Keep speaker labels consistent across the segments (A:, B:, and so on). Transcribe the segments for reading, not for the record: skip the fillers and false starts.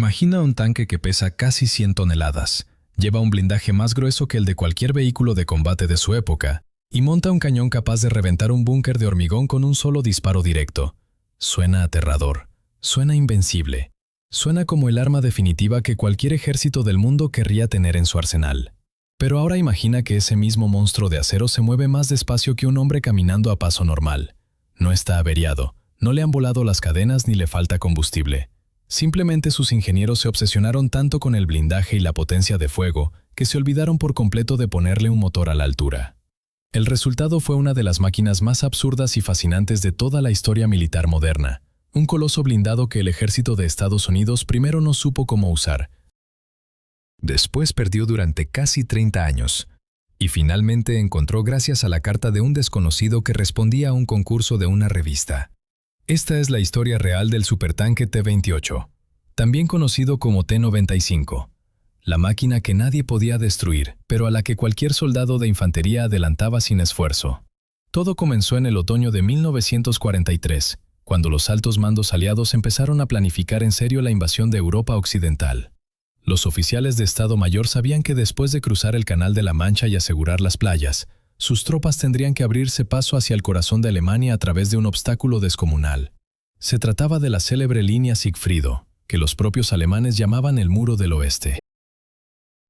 A: Imagina un tanque que pesa casi 100 toneladas, lleva un blindaje más grueso que el de cualquier vehículo de combate de su época y monta un cañón capaz de reventar un búnker de hormigón con un solo disparo directo. Suena aterrador, suena invencible, suena como el arma definitiva que cualquier ejército del mundo querría tener en su arsenal. Pero ahora imagina que ese mismo monstruo de acero se mueve más despacio que un hombre caminando a paso normal. No está averiado, no le han volado las cadenas ni le falta combustible. Simplemente sus ingenieros se obsesionaron tanto con el blindaje y la potencia de fuego que se olvidaron por completo de ponerle un motor a la altura. El resultado fue una de las máquinas más absurdas y fascinantes de toda la historia militar moderna. Un coloso blindado que el ejército de Estados Unidos primero no supo cómo usar. Después perdió durante casi 30 años. Y finalmente encontró gracias a la carta de un desconocido que respondía a un concurso de una revista. Esta es la historia real del supertanque T-28, también conocido como T-95. La máquina que nadie podía destruir, pero a la que cualquier soldado de infantería adelantaba sin esfuerzo. Todo comenzó en el otoño de 1943, cuando los altos mandos aliados empezaron a planificar en serio la invasión de Europa Occidental. Los oficiales de Estado Mayor sabían que después de cruzar el Canal de la Mancha y asegurar las playas, sus tropas tendrían que abrirse paso hacia el corazón de Alemania a través de un obstáculo descomunal. Se trataba de la célebre línea Sigfrido, que los propios alemanes llamaban el Muro del Oeste.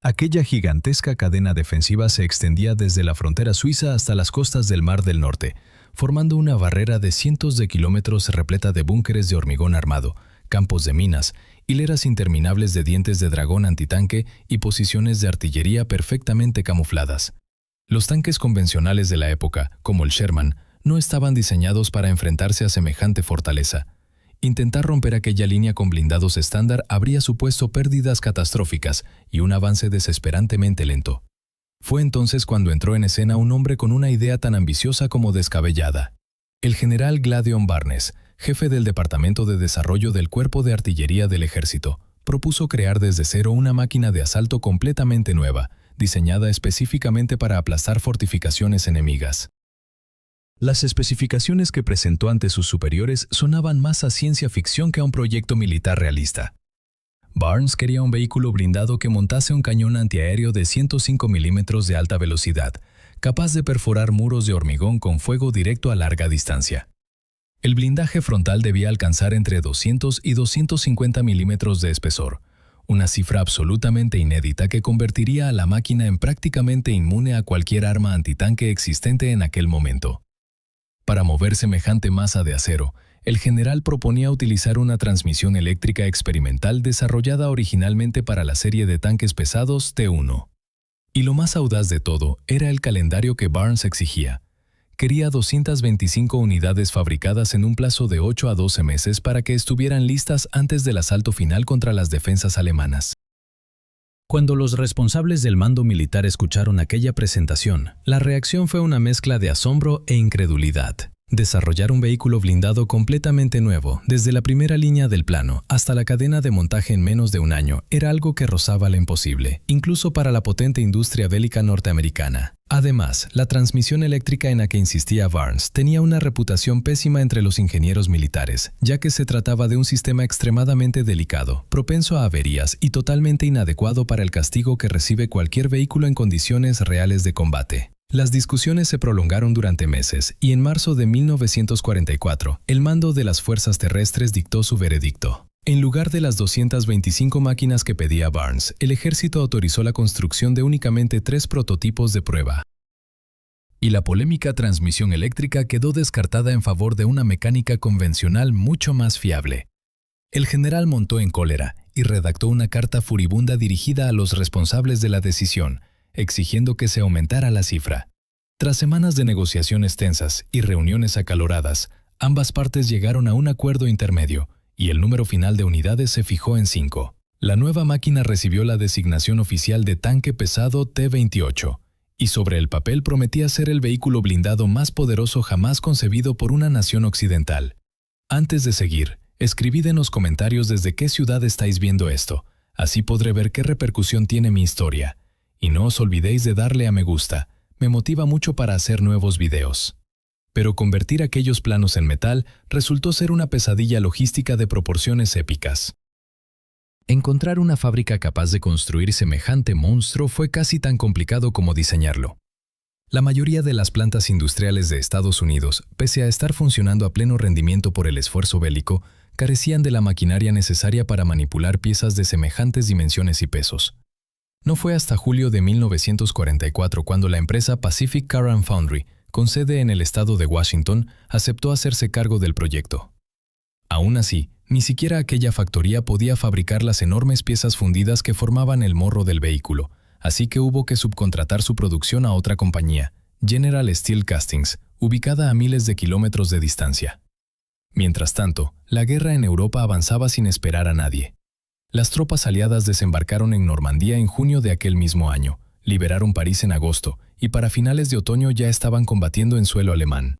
A: Aquella gigantesca cadena defensiva se extendía desde la frontera suiza hasta las costas del Mar del Norte, formando una barrera de cientos de kilómetros repleta de búnkeres de hormigón armado, campos de minas, hileras interminables de dientes de dragón antitanque y posiciones de artillería perfectamente camufladas. Los tanques convencionales de la época, como el Sherman, no estaban diseñados para enfrentarse a semejante fortaleza. Intentar romper aquella línea con blindados estándar habría supuesto pérdidas catastróficas y un avance desesperantemente lento. Fue entonces cuando entró en escena un hombre con una idea tan ambiciosa como descabellada. El general Gladeon Barnes, jefe del Departamento de Desarrollo del Cuerpo de Artillería del Ejército, propuso crear desde cero una máquina de asalto completamente nueva, diseñada específicamente para aplastar fortificaciones enemigas. Las especificaciones que presentó ante sus superiores sonaban más a ciencia ficción que a un proyecto militar realista. Barnes quería un vehículo blindado que montase un cañón antiaéreo de 105 milímetros de alta velocidad, capaz de perforar muros de hormigón con fuego directo a larga distancia. El blindaje frontal debía alcanzar entre 200 y 250 milímetros de espesor, una cifra absolutamente inédita que convertiría a la máquina en prácticamente inmune a cualquier arma antitanque existente en aquel momento. Para mover semejante masa de acero, el general proponía utilizar una transmisión eléctrica experimental desarrollada originalmente para la serie de tanques pesados T1. Y lo más audaz de todo era el calendario que Barnes exigía. Quería 225 unidades fabricadas en un plazo de 8 a 12 meses para que estuvieran listas antes del asalto final contra las defensas alemanas. Cuando los responsables del mando militar escucharon aquella presentación, la reacción fue una mezcla de asombro e incredulidad. Desarrollar un vehículo blindado completamente nuevo, desde la primera línea del plano hasta la cadena de montaje en menos de un año, era algo que rozaba lo imposible, incluso para la potente industria bélica norteamericana. Además, la transmisión eléctrica en la que insistía Barnes tenía una reputación pésima entre los ingenieros militares, ya que se trataba de un sistema extremadamente delicado, propenso a averías y totalmente inadecuado para el castigo que recibe cualquier vehículo en condiciones reales de combate. Las discusiones se prolongaron durante meses y en marzo de 1944, el mando de las fuerzas terrestres dictó su veredicto. En lugar de las 225 máquinas que pedía Barnes, el ejército autorizó la construcción de únicamente 3 prototipos de prueba. Y la polémica transmisión eléctrica quedó descartada en favor de una mecánica convencional mucho más fiable. El general montó en cólera y redactó una carta furibunda dirigida a los responsables de la decisión, exigiendo que se aumentara la cifra. Tras semanas de negociaciones tensas y reuniones acaloradas, ambas partes llegaron a un acuerdo intermedio, y el número final de unidades se fijó en 5. La nueva máquina recibió la designación oficial de tanque pesado T-28, y sobre el papel prometía ser el vehículo blindado más poderoso jamás concebido por una nación occidental. Antes de seguir, escribid en los comentarios desde qué ciudad estáis viendo esto, así podré ver qué repercusión tiene mi historia. Y no os olvidéis de darle a me gusta, me motiva mucho para hacer nuevos videos. Pero convertir aquellos planos en metal resultó ser una pesadilla logística de proporciones épicas. Encontrar una fábrica capaz de construir semejante monstruo fue casi tan complicado como diseñarlo. La mayoría de las plantas industriales de Estados Unidos, pese a estar funcionando a pleno rendimiento por el esfuerzo bélico, carecían de la maquinaria necesaria para manipular piezas de semejantes dimensiones y pesos. No fue hasta julio de 1944 cuando la empresa Pacific Car and Foundry, con sede en el estado de Washington, aceptó hacerse cargo del proyecto. Aún así, ni siquiera aquella factoría podía fabricar las enormes piezas fundidas que formaban el morro del vehículo, así que hubo que subcontratar su producción a otra compañía, General Steel Castings, ubicada a miles de kilómetros de distancia. Mientras tanto, la guerra en Europa avanzaba sin esperar a nadie. Las tropas aliadas desembarcaron en Normandía en junio de aquel mismo año, liberaron París en agosto, y para finales de otoño ya estaban combatiendo en suelo alemán.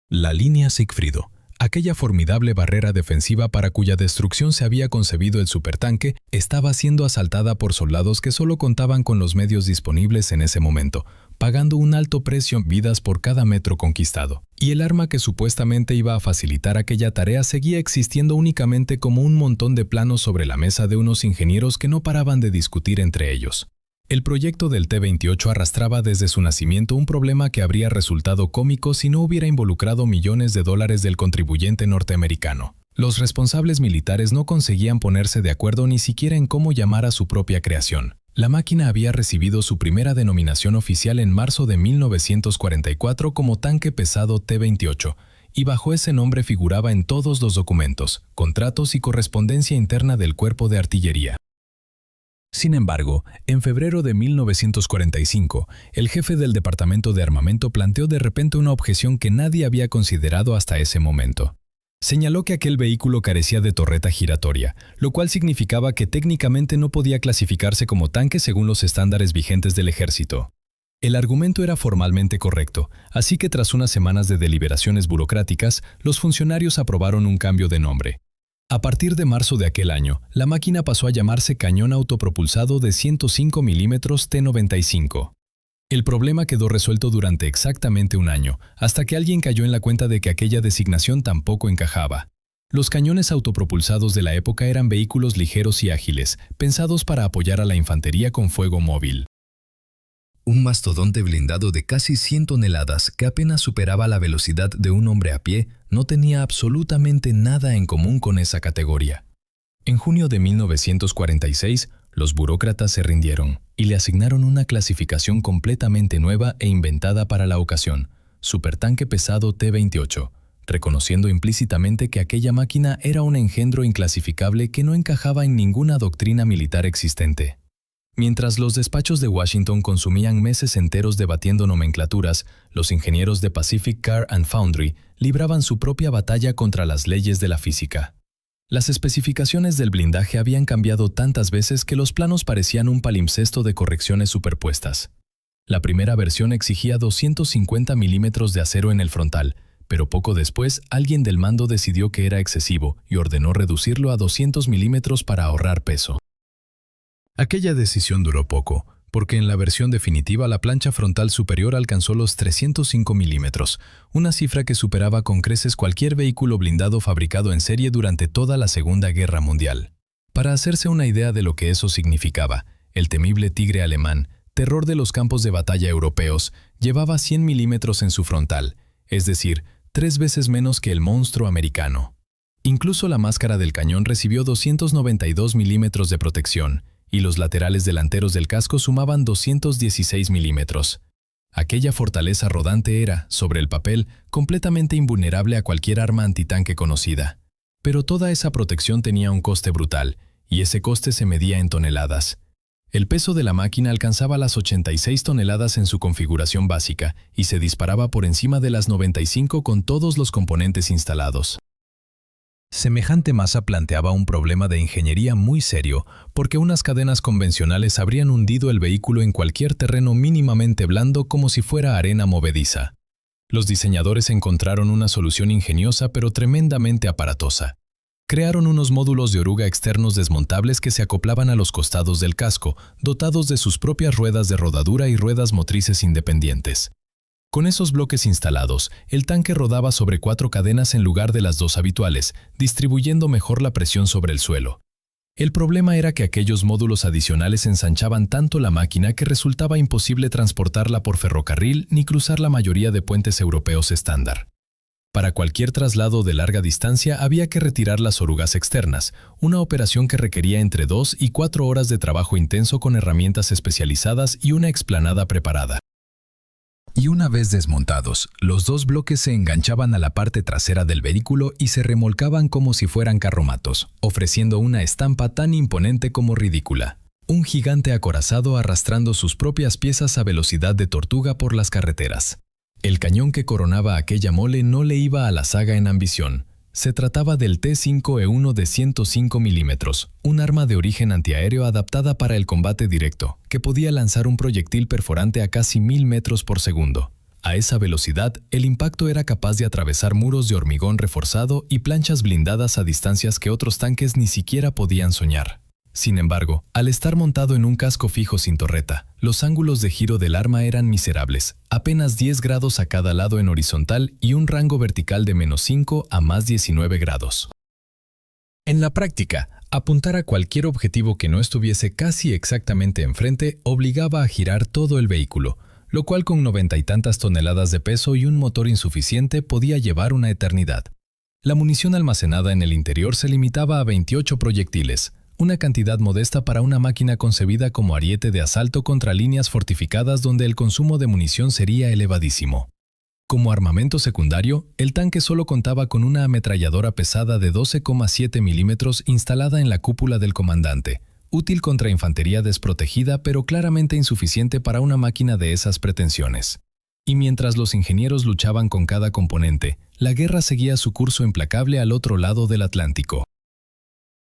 A: La línea Sigfrido, aquella formidable barrera defensiva para cuya destrucción se había concebido el supertanque, estaba siendo asaltada por soldados que solo contaban con los medios disponibles en ese momento, pagando un alto precio en vidas por cada metro conquistado. Y el arma que supuestamente iba a facilitar aquella tarea seguía existiendo únicamente como un montón de planos sobre la mesa de unos ingenieros que no paraban de discutir entre ellos. El proyecto del T-28 arrastraba desde su nacimiento un problema que habría resultado cómico si no hubiera involucrado millones de dólares del contribuyente norteamericano. Los responsables militares no conseguían ponerse de acuerdo ni siquiera en cómo llamar a su propia creación. La máquina había recibido su primera denominación oficial en marzo de 1944 como tanque pesado T-28, y bajo ese nombre figuraba en todos los documentos, contratos y correspondencia interna del Cuerpo de Artillería. Sin embargo, en febrero de 1945, el jefe del Departamento de Armamento planteó de repente una objeción que nadie había considerado hasta ese momento. Señaló que aquel vehículo carecía de torreta giratoria, lo cual significaba que técnicamente no podía clasificarse como tanque según los estándares vigentes del ejército. El argumento era formalmente correcto, así que tras unas semanas de deliberaciones burocráticas, los funcionarios aprobaron un cambio de nombre. A partir de marzo de aquel año, la máquina pasó a llamarse cañón autopropulsado de 105 mm T-95. El problema quedó resuelto durante exactamente un año, hasta que alguien cayó en la cuenta de que aquella designación tampoco encajaba. Los cañones autopropulsados de la época eran vehículos ligeros y ágiles, pensados para apoyar a la infantería con fuego móvil. Un mastodonte blindado de casi 100 toneladas que apenas superaba la velocidad de un hombre a pie no tenía absolutamente nada en común con esa categoría. En junio de 1946, los burócratas se rindieron y le asignaron una clasificación completamente nueva e inventada para la ocasión, supertanque pesado T-28, reconociendo implícitamente que aquella máquina era un engendro inclasificable que no encajaba en ninguna doctrina militar existente. Mientras los despachos de Washington consumían meses enteros debatiendo nomenclaturas, los ingenieros de Pacific Car and Foundry libraban su propia batalla contra las leyes de la física. Las especificaciones del blindaje habían cambiado tantas veces que los planos parecían un palimpsesto de correcciones superpuestas. La primera versión exigía 250 milímetros de acero en el frontal, pero poco después alguien del mando decidió que era excesivo y ordenó reducirlo a 200 milímetros para ahorrar peso. Aquella decisión duró poco, porque en la versión definitiva la plancha frontal superior alcanzó los 305 milímetros, una cifra que superaba con creces cualquier vehículo blindado fabricado en serie durante toda la Segunda Guerra Mundial. Para hacerse una idea de lo que eso significaba, el temible Tigre alemán, terror de los campos de batalla europeos, llevaba 100 milímetros en su frontal, es decir, 3 veces menos que el monstruo americano. Incluso la máscara del cañón recibió 292 milímetros de protección, y los laterales delanteros del casco sumaban 216 milímetros. Aquella fortaleza rodante era, sobre el papel, completamente invulnerable a cualquier arma antitanque conocida. Pero toda esa protección tenía un coste brutal, y ese coste se medía en toneladas. El peso de la máquina alcanzaba las 86 toneladas en su configuración básica y se disparaba por encima de las 95 con todos los componentes instalados. Semejante masa planteaba un problema de ingeniería muy serio, porque unas cadenas convencionales habrían hundido el vehículo en cualquier terreno mínimamente blando como si fuera arena movediza. Los diseñadores encontraron una solución ingeniosa pero tremendamente aparatosa. Crearon unos módulos de oruga externos desmontables que se acoplaban a los costados del casco, dotados de sus propias ruedas de rodadura y ruedas motrices independientes. Con esos bloques instalados, el tanque rodaba sobre 4 cadenas en lugar de las 2 habituales, distribuyendo mejor la presión sobre el suelo. El problema era que aquellos módulos adicionales ensanchaban tanto la máquina que resultaba imposible transportarla por ferrocarril ni cruzar la mayoría de puentes europeos estándar. Para cualquier traslado de larga distancia había que retirar las orugas externas, una operación que requería entre 2 y 4 horas de trabajo intenso con herramientas especializadas y una explanada preparada. Y una vez desmontados, los dos bloques se enganchaban a la parte trasera del vehículo y se remolcaban como si fueran carromatos, ofreciendo una estampa tan imponente como ridícula. Un gigante acorazado arrastrando sus propias piezas a velocidad de tortuga por las carreteras. El cañón que coronaba aquella mole no le iba a la zaga en ambición. Se trataba del T5E1 de 105 milímetros, un arma de origen antiaéreo adaptada para el combate directo, que podía lanzar un proyectil perforante a casi 1000 metros por segundo. A esa velocidad, el impacto era capaz de atravesar muros de hormigón reforzado y planchas blindadas a distancias que otros tanques ni siquiera podían soñar. Sin embargo, al estar montado en un casco fijo sin torreta, los ángulos de giro del arma eran miserables, apenas 10 grados a cada lado en horizontal y un rango vertical de -5 a +19 grados. En la práctica, apuntar a cualquier objetivo que no estuviese casi exactamente enfrente obligaba a girar todo el vehículo, lo cual con 90 y tantas toneladas de peso y un motor insuficiente podía llevar una eternidad. La munición almacenada en el interior se limitaba a 28 proyectiles, una cantidad modesta para una máquina concebida como ariete de asalto contra líneas fortificadas donde el consumo de munición sería elevadísimo. Como armamento secundario, el tanque solo contaba con una ametralladora pesada de 12,7 milímetros instalada en la cúpula del comandante, útil contra infantería desprotegida pero claramente insuficiente para una máquina de esas pretensiones. Y mientras los ingenieros luchaban con cada componente, la guerra seguía su curso implacable al otro lado del Atlántico.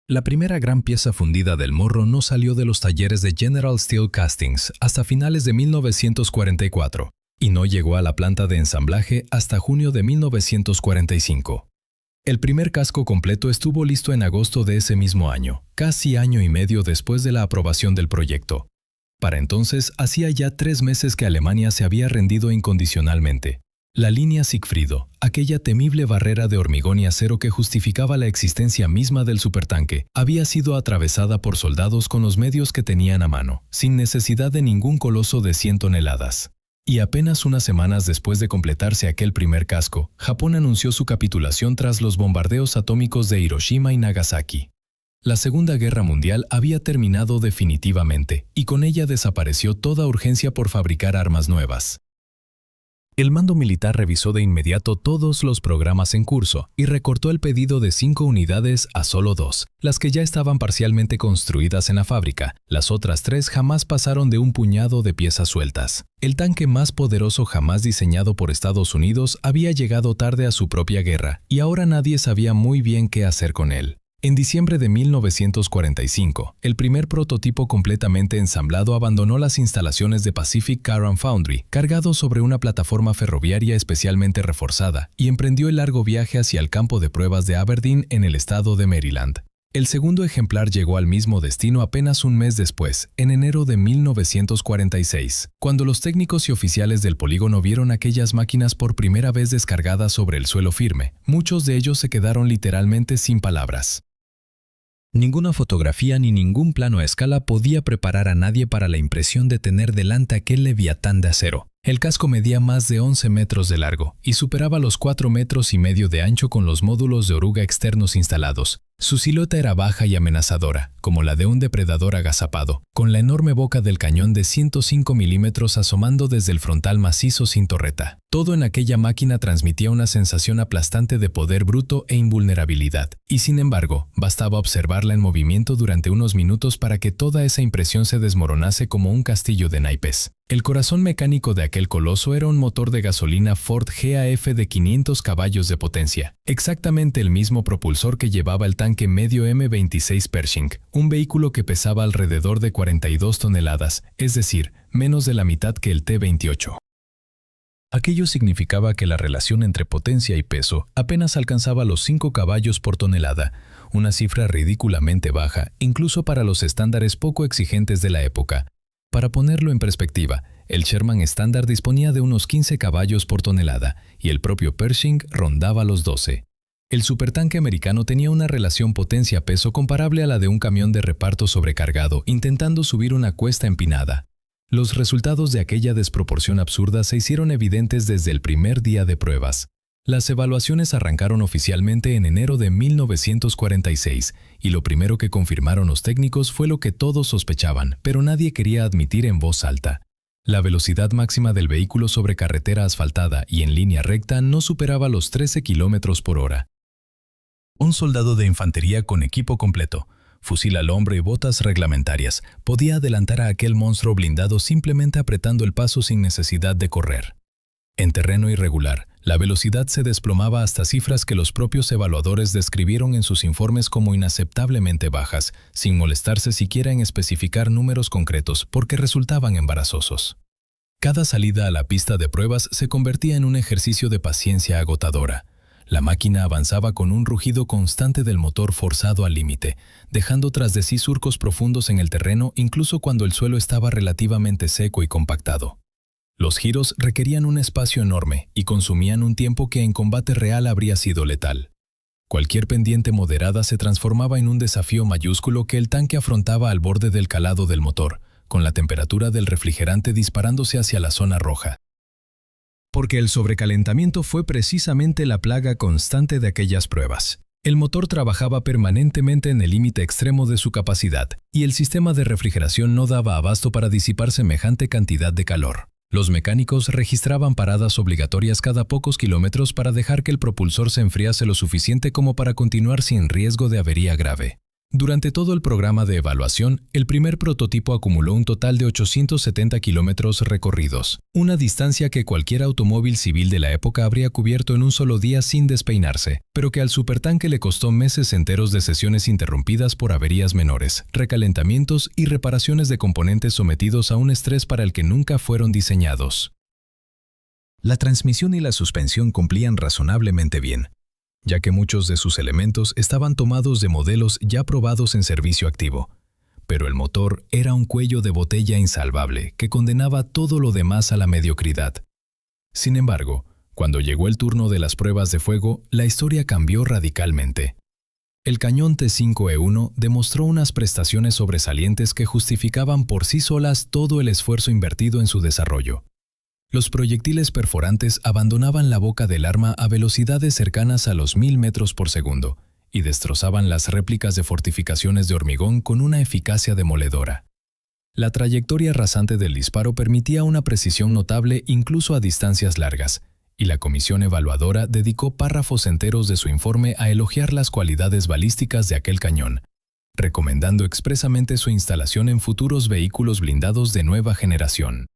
A: La primera gran pieza fundida del Morro no salió de los talleres de General Steel Castings hasta finales de 1944 y no llegó a la planta de ensamblaje hasta junio de 1945. El primer casco completo estuvo listo en agosto de ese mismo año, casi año y medio después de la aprobación del proyecto. Para entonces, hacía ya 3 meses que Alemania se había rendido incondicionalmente. La línea Sigfrido, aquella temible barrera de hormigón y acero que justificaba la existencia misma del supertanque, había sido atravesada por soldados con los medios que tenían a mano, sin necesidad de ningún coloso de 100 toneladas. Y apenas unas semanas después de completarse aquel primer casco, Japón anunció su capitulación tras los bombardeos atómicos de Hiroshima y Nagasaki. La Segunda Guerra Mundial había terminado definitivamente, y con ella desapareció toda urgencia por fabricar armas nuevas. El mando militar revisó de inmediato todos los programas en curso y recortó el pedido de 5 unidades a solo 2, las que ya estaban parcialmente construidas en la fábrica. Las otras 3 jamás pasaron de un puñado de piezas sueltas. El tanque más poderoso jamás diseñado por Estados Unidos había llegado tarde a su propia guerra y ahora nadie sabía muy bien qué hacer con él. En diciembre de 1945, el primer prototipo completamente ensamblado abandonó las instalaciones de Pacific Car and Foundry, cargado sobre una plataforma ferroviaria especialmente reforzada, y emprendió el largo viaje hacia el campo de pruebas de Aberdeen en el estado de Maryland. El segundo ejemplar llegó al mismo destino apenas un mes después, en enero de 1946, cuando los técnicos y oficiales del polígono vieron aquellas máquinas por primera vez descargadas sobre el suelo firme. Muchos de ellos se quedaron literalmente sin palabras. Ninguna fotografía ni ningún plano a escala podía preparar a nadie para la impresión de tener delante aquel leviatán de acero. El casco medía más de 11 metros de largo y superaba los 4,5 metros de ancho con los módulos de oruga externos instalados. Su silueta era baja y amenazadora, como la de un depredador agazapado, con la enorme boca del cañón de 105 milímetros asomando desde el frontal macizo sin torreta. Todo en aquella máquina transmitía una sensación aplastante de poder bruto e invulnerabilidad, y sin embargo, bastaba observarla en movimiento durante unos minutos para que toda esa impresión se desmoronase como un castillo de naipes. El corazón mecánico de aquel coloso era un motor de gasolina Ford GAF de 500 caballos de potencia, exactamente el mismo propulsor que llevaba el tanque medio M26 Pershing, un vehículo que pesaba alrededor de 42 toneladas, es decir, menos de la mitad que el T-28. Aquello significaba que la relación entre potencia y peso apenas alcanzaba los 5 caballos por tonelada, una cifra ridículamente baja, incluso para los estándares poco exigentes de la época. Para ponerlo en perspectiva, el Sherman estándar disponía de unos 15 caballos por tonelada y el propio Pershing rondaba los 12. El supertanque americano tenía una relación potencia-peso comparable a la de un camión de reparto sobrecargado intentando subir una cuesta empinada. Los resultados de aquella desproporción absurda se hicieron evidentes desde el primer día de pruebas. Las evaluaciones arrancaron oficialmente en enero de 1946 y lo primero que confirmaron los técnicos fue lo que todos sospechaban, pero nadie quería admitir en voz alta. La velocidad máxima del vehículo sobre carretera asfaltada y en línea recta no superaba los 13 kilómetros por hora. Un soldado de infantería con equipo completo, fusil al hombro y botas reglamentarias, podía adelantar a aquel monstruo blindado simplemente apretando el paso sin necesidad de correr. En terreno irregular, la velocidad se desplomaba hasta cifras que los propios evaluadores describieron en sus informes como inaceptablemente bajas, sin molestarse siquiera en especificar números concretos porque resultaban embarazosos. Cada salida a la pista de pruebas se convertía en un ejercicio de paciencia agotadora. La máquina avanzaba con un rugido constante del motor forzado al límite, dejando tras de sí surcos profundos en el terreno incluso cuando el suelo estaba relativamente seco y compactado. Los giros requerían un espacio enorme y consumían un tiempo que en combate real habría sido letal. Cualquier pendiente moderada se transformaba en un desafío mayúsculo que el tanque afrontaba al borde del calado del motor, con la temperatura del refrigerante disparándose hacia la zona roja. Porque el sobrecalentamiento fue precisamente la plaga constante de aquellas pruebas. El motor trabajaba permanentemente en el límite extremo de su capacidad, y el sistema de refrigeración no daba abasto para disipar semejante cantidad de calor. Los mecánicos registraban paradas obligatorias cada pocos kilómetros para dejar que el propulsor se enfriase lo suficiente como para continuar sin riesgo de avería grave. Durante todo el programa de evaluación, el primer prototipo acumuló un total de 870 kilómetros recorridos, una distancia que cualquier automóvil civil de la época habría cubierto en un solo día sin despeinarse, pero que al supertanque le costó meses enteros de sesiones interrumpidas por averías menores, recalentamientos y reparaciones de componentes sometidos a un estrés para el que nunca fueron diseñados. La transmisión y la suspensión cumplían razonablemente bien, ya que muchos de sus elementos estaban tomados de modelos ya probados en servicio activo. Pero el motor era un cuello de botella insalvable que condenaba todo lo demás a la mediocridad. Sin embargo, cuando llegó el turno de las pruebas de fuego, la historia cambió radicalmente. El cañón T5E1 demostró unas prestaciones sobresalientes que justificaban por sí solas todo el esfuerzo invertido en su desarrollo. Los proyectiles perforantes abandonaban la boca del arma a velocidades cercanas a los 1000 metros por segundo y destrozaban las réplicas de fortificaciones de hormigón con una eficacia demoledora. La trayectoria rasante del disparo permitía una precisión notable incluso a distancias largas, y la comisión evaluadora dedicó párrafos enteros de su informe a elogiar las cualidades balísticas de aquel cañón, recomendando expresamente su instalación en futuros vehículos blindados de nueva generación.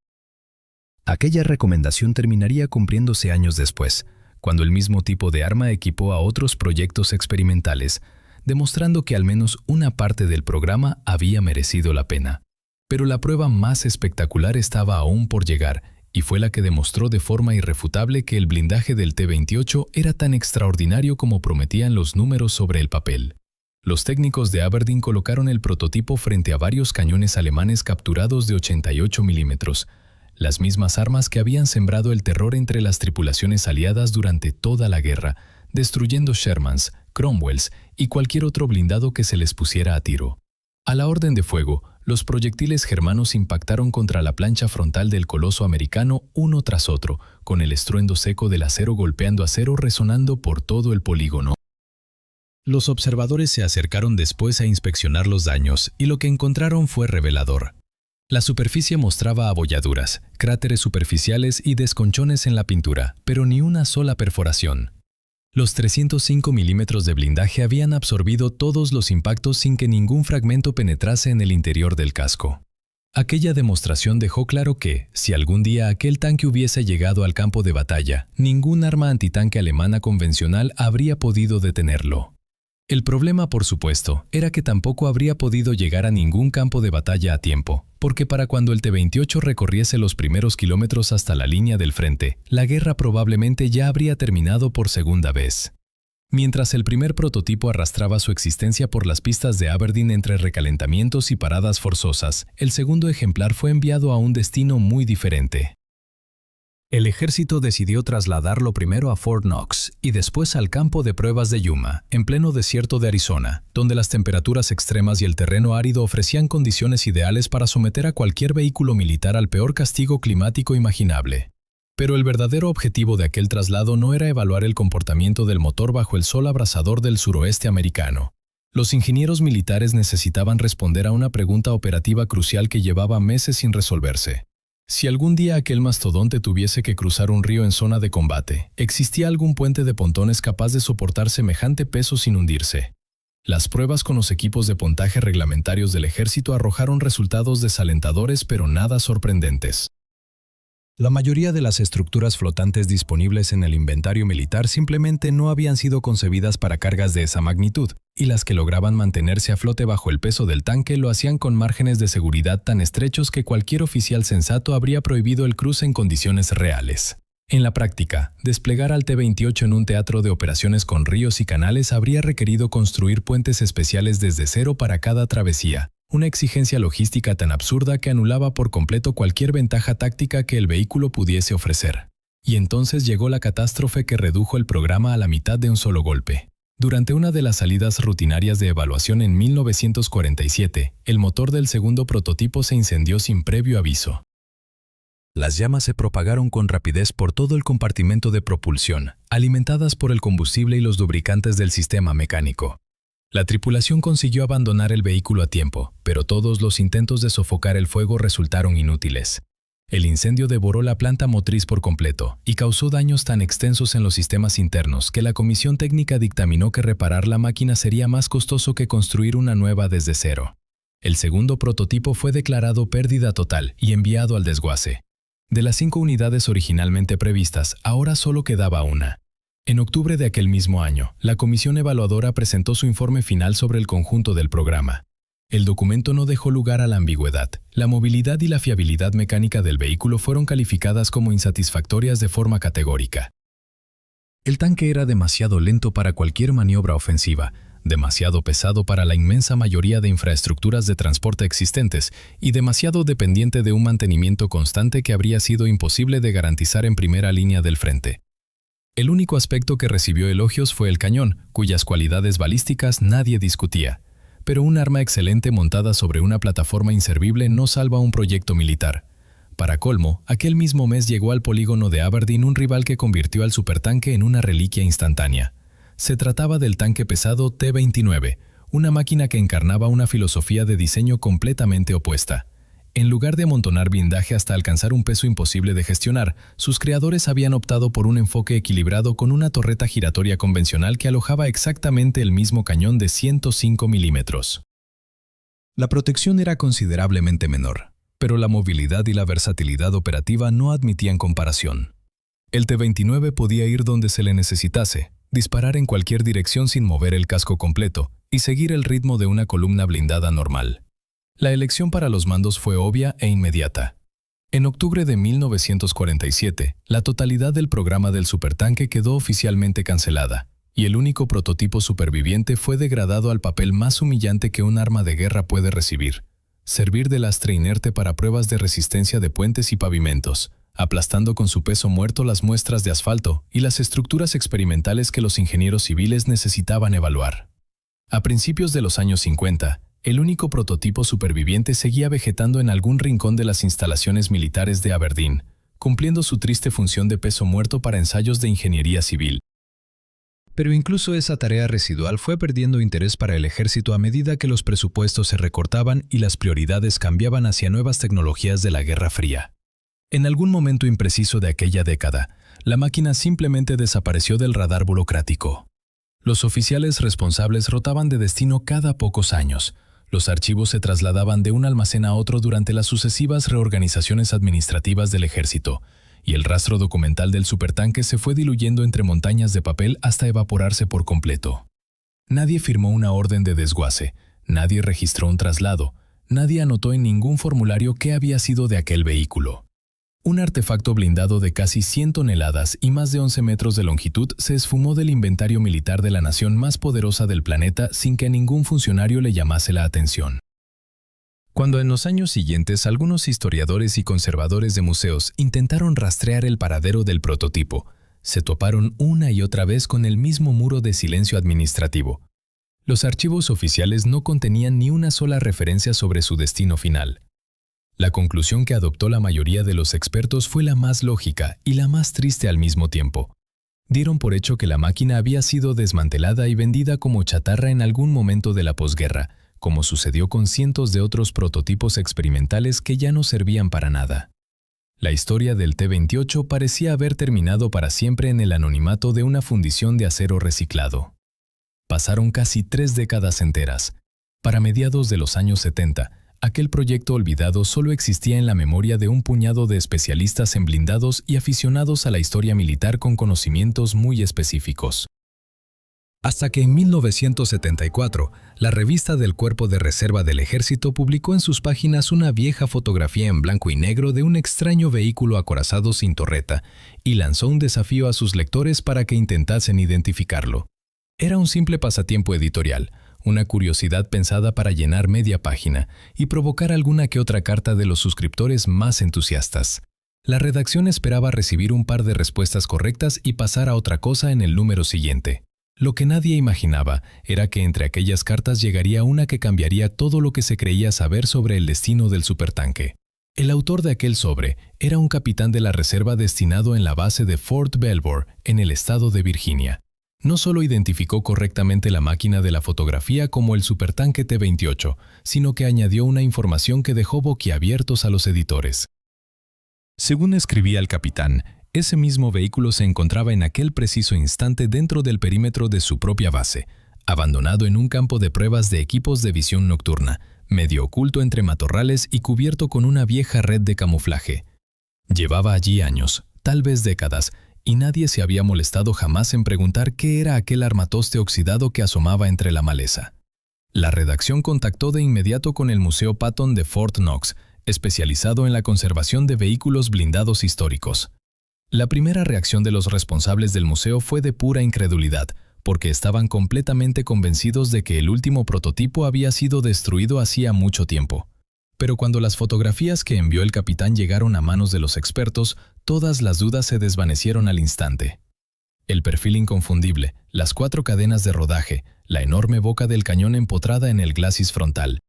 A: Aquella recomendación terminaría cumpliéndose años después, cuando el mismo tipo de arma equipó a otros proyectos experimentales, demostrando que al menos una parte del programa había merecido la pena. Pero la prueba más espectacular estaba aún por llegar, y fue la que demostró de forma irrefutable que el blindaje del T-28 era tan extraordinario como prometían los números sobre el papel. Los técnicos de Aberdeen colocaron el prototipo frente a varios cañones alemanes capturados de 88 milímetros, las mismas armas que habían sembrado el terror entre las tripulaciones aliadas durante toda la guerra, destruyendo Shermans, Cromwells y cualquier otro blindado que se les pusiera a tiro. A la orden de fuego, los proyectiles germanos impactaron contra la plancha frontal del coloso americano uno tras otro, con el estruendo seco del acero golpeando acero resonando por todo el polígono. Los observadores se acercaron después a inspeccionar los daños y lo que encontraron fue revelador. La superficie mostraba abolladuras, cráteres superficiales y desconchones en la pintura, pero ni una sola perforación. Los 305 milímetros de blindaje habían absorbido todos los impactos sin que ningún fragmento penetrase en el interior del casco. Aquella demostración dejó claro que, si algún día aquel tanque hubiese llegado al campo de batalla, ningún arma antitanque alemana convencional habría podido detenerlo. El problema, por supuesto, era que tampoco habría podido llegar a ningún campo de batalla a tiempo, porque para cuando el T-28 recorriese los primeros kilómetros hasta la línea del frente, la guerra probablemente ya habría terminado por segunda vez. Mientras el primer prototipo arrastraba su existencia por las pistas de Aberdeen entre recalentamientos y paradas forzosas, el segundo ejemplar fue enviado a un destino muy diferente. El ejército decidió trasladarlo primero a Fort Knox y después al campo de pruebas de Yuma, en pleno desierto de Arizona, donde las temperaturas extremas y el terreno árido ofrecían condiciones ideales para someter a cualquier vehículo militar al peor castigo climático imaginable. Pero el verdadero objetivo de aquel traslado no era evaluar el comportamiento del motor bajo el sol abrasador del suroeste americano. Los ingenieros militares necesitaban responder a una pregunta operativa crucial que llevaba meses sin resolverse. Si algún día aquel mastodonte tuviese que cruzar un río en zona de combate, ¿existía algún puente de pontones capaz de soportar semejante peso sin hundirse? Las pruebas con los equipos de pontaje reglamentarios del ejército arrojaron resultados desalentadores pero nada sorprendentes. La mayoría de las estructuras flotantes disponibles en el inventario militar simplemente no habían sido concebidas para cargas de esa magnitud, y las que lograban mantenerse a flote bajo el peso del tanque lo hacían con márgenes de seguridad tan estrechos que cualquier oficial sensato habría prohibido el cruce en condiciones reales. En la práctica, desplegar al T-28 en un teatro de operaciones con ríos y canales habría requerido construir puentes especiales desde cero para cada travesía, una exigencia logística tan absurda que anulaba por completo cualquier ventaja táctica que el vehículo pudiese ofrecer. Y entonces llegó la catástrofe que redujo el programa a la mitad de un solo golpe. Durante una de las salidas rutinarias de evaluación en 1947, el motor del segundo prototipo se incendió sin previo aviso. Las llamas se propagaron con rapidez por todo el compartimento de propulsión, alimentadas por el combustible y los lubricantes del sistema mecánico. La tripulación consiguió abandonar el vehículo a tiempo, pero todos los intentos de sofocar el fuego resultaron inútiles. El incendio devoró la planta motriz por completo y causó daños tan extensos en los sistemas internos que la comisión técnica dictaminó que reparar la máquina sería más costoso que construir una nueva desde cero. El segundo prototipo fue declarado pérdida total y enviado al desguace. De las 5 unidades originalmente previstas, ahora solo quedaba una. En octubre de aquel mismo año, la comisión evaluadora presentó su informe final sobre el conjunto del programa. El documento no dejó lugar a la ambigüedad. La movilidad y la fiabilidad mecánica del vehículo fueron calificadas como insatisfactorias de forma categórica. El tanque era demasiado lento para cualquier maniobra ofensiva, demasiado pesado para la inmensa mayoría de infraestructuras de transporte existentes y demasiado dependiente de un mantenimiento constante que habría sido imposible de garantizar en primera línea del frente. El único aspecto que recibió elogios fue el cañón, cuyas cualidades balísticas nadie discutía. Pero un arma excelente montada sobre una plataforma inservible no salva un proyecto militar. Para colmo, aquel mismo mes llegó al polígono de Aberdeen un rival que convirtió al supertanque en una reliquia instantánea. Se trataba del tanque pesado T-29, una máquina que encarnaba una filosofía de diseño completamente opuesta. En lugar de amontonar blindaje hasta alcanzar un peso imposible de gestionar, sus creadores habían optado por un enfoque equilibrado con una torreta giratoria convencional que alojaba exactamente el mismo cañón de 105 milímetros. La protección era considerablemente menor, pero la movilidad y la versatilidad operativa no admitían comparación. El T-29 podía ir donde se le necesitase, disparar en cualquier dirección sin mover el casco completo y seguir el ritmo de una columna blindada normal. La elección para los mandos fue obvia e inmediata. En octubre de 1947, la totalidad del programa del supertanque quedó oficialmente cancelada, y el único prototipo superviviente fue degradado al papel más humillante que un arma de guerra puede recibir: servir de lastre inerte para pruebas de resistencia de puentes y pavimentos, aplastando con su peso muerto las muestras de asfalto y las estructuras experimentales que los ingenieros civiles necesitaban evaluar. A principios de los años 50, el único prototipo superviviente seguía vegetando en algún rincón de las instalaciones militares de Aberdeen, cumpliendo su triste función de peso muerto para ensayos de ingeniería civil. Pero incluso esa tarea residual fue perdiendo interés para el ejército a medida que los presupuestos se recortaban y las prioridades cambiaban hacia nuevas tecnologías de la Guerra Fría. En algún momento impreciso de aquella década, la máquina simplemente desapareció del radar burocrático. Los oficiales responsables rotaban de destino cada pocos años. Los archivos se trasladaban de un almacén a otro durante las sucesivas reorganizaciones administrativas del ejército, y el rastro documental del supertanque se fue diluyendo entre montañas de papel hasta evaporarse por completo. Nadie firmó una orden de desguace, nadie registró un traslado, nadie anotó en ningún formulario qué había sido de aquel vehículo. Un artefacto blindado de casi 100 toneladas y más de 11 metros de longitud se esfumó del inventario militar de la nación más poderosa del planeta sin que a ningún funcionario le llamase la atención. Cuando en los años siguientes algunos historiadores y conservadores de museos intentaron rastrear el paradero del prototipo, se toparon una y otra vez con el mismo muro de silencio administrativo. Los archivos oficiales no contenían ni una sola referencia sobre su destino final. La conclusión que adoptó la mayoría de los expertos fue la más lógica y la más triste al mismo tiempo. Dieron por hecho que la máquina había sido desmantelada y vendida como chatarra en algún momento de la posguerra, como sucedió con cientos de otros prototipos experimentales que ya no servían para nada. La historia del T-28 parecía haber terminado para siempre en el anonimato de una fundición de acero reciclado. Pasaron casi 3 décadas enteras. Para mediados de los años 70, aquel proyecto olvidado solo existía en la memoria de un puñado de especialistas en blindados y aficionados a la historia militar con conocimientos muy específicos. Hasta que en 1974, la revista del Cuerpo de Reserva del Ejército publicó en sus páginas una vieja fotografía en blanco y negro de un extraño vehículo acorazado sin torreta y lanzó un desafío a sus lectores para que intentasen identificarlo. Era un simple pasatiempo editorial, una curiosidad pensada para llenar media página y provocar alguna que otra carta de los suscriptores más entusiastas. La redacción esperaba recibir un par de respuestas correctas y pasar a otra cosa en el número siguiente. Lo que nadie imaginaba era que entre aquellas cartas llegaría una que cambiaría todo lo que se creía saber sobre el destino del supertanque. El autor de aquel sobre era un capitán de la reserva destinado en la base de Fort Belvoir, en el estado de Virginia. No solo identificó correctamente la máquina de la fotografía como el supertanque T-28, sino que añadió una información que dejó boquiabiertos a los editores. Según escribía el capitán, ese mismo vehículo se encontraba en aquel preciso instante dentro del perímetro de su propia base, abandonado en un campo de pruebas de equipos de visión nocturna, medio oculto entre matorrales y cubierto con una vieja red de camuflaje. Llevaba allí años, tal vez décadas, y nadie se había molestado jamás en preguntar qué era aquel armatoste oxidado que asomaba entre la maleza. La redacción contactó de inmediato con el Museo Patton de Fort Knox, especializado en la conservación de vehículos blindados históricos. La primera reacción de los responsables del museo fue de pura incredulidad, porque estaban completamente convencidos de que el último prototipo había sido destruido hacía mucho tiempo. Pero cuando las fotografías que envió el capitán llegaron a manos de los expertos, todas las dudas se desvanecieron al instante. El perfil inconfundible, las 4 cadenas de rodaje, la enorme boca del cañón empotrada en el glacis frontal.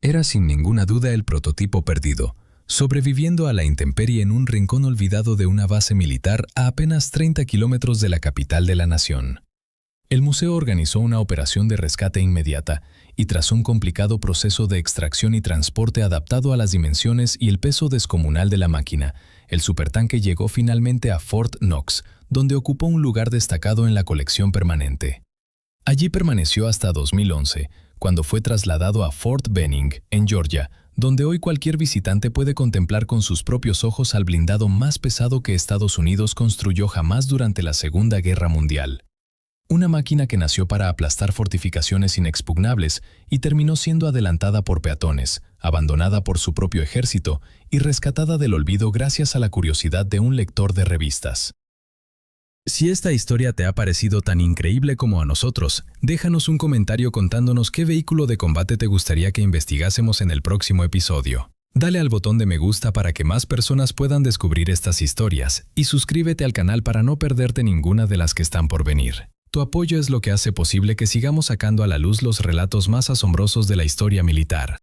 A: Era sin ninguna duda el prototipo perdido, sobreviviendo a la intemperie en un rincón olvidado de una base militar a apenas 30 kilómetros de la capital de la nación. El museo organizó una operación de rescate inmediata y tras un complicado proceso de extracción y transporte adaptado a las dimensiones y el peso descomunal de la máquina, el supertanque llegó finalmente a Fort Knox, donde ocupó un lugar destacado en la colección permanente. Allí permaneció hasta 2011, cuando fue trasladado a Fort Benning, en Georgia, donde hoy cualquier visitante puede contemplar con sus propios ojos al blindado más pesado que Estados Unidos construyó jamás durante la Segunda Guerra Mundial. Una máquina que nació para aplastar fortificaciones inexpugnables y terminó siendo adelantada por peatones, abandonada por su propio ejército y rescatada del olvido gracias a la curiosidad de un lector de revistas. Si esta historia te ha parecido tan increíble como a nosotros, déjanos un comentario contándonos qué vehículo de combate te gustaría que investigásemos en el próximo episodio. Dale al botón de me gusta para que más personas puedan descubrir estas historias y suscríbete al canal para no perderte ninguna de las que están por venir. Tu apoyo es lo que hace posible que sigamos sacando a la luz los relatos más asombrosos de la historia militar.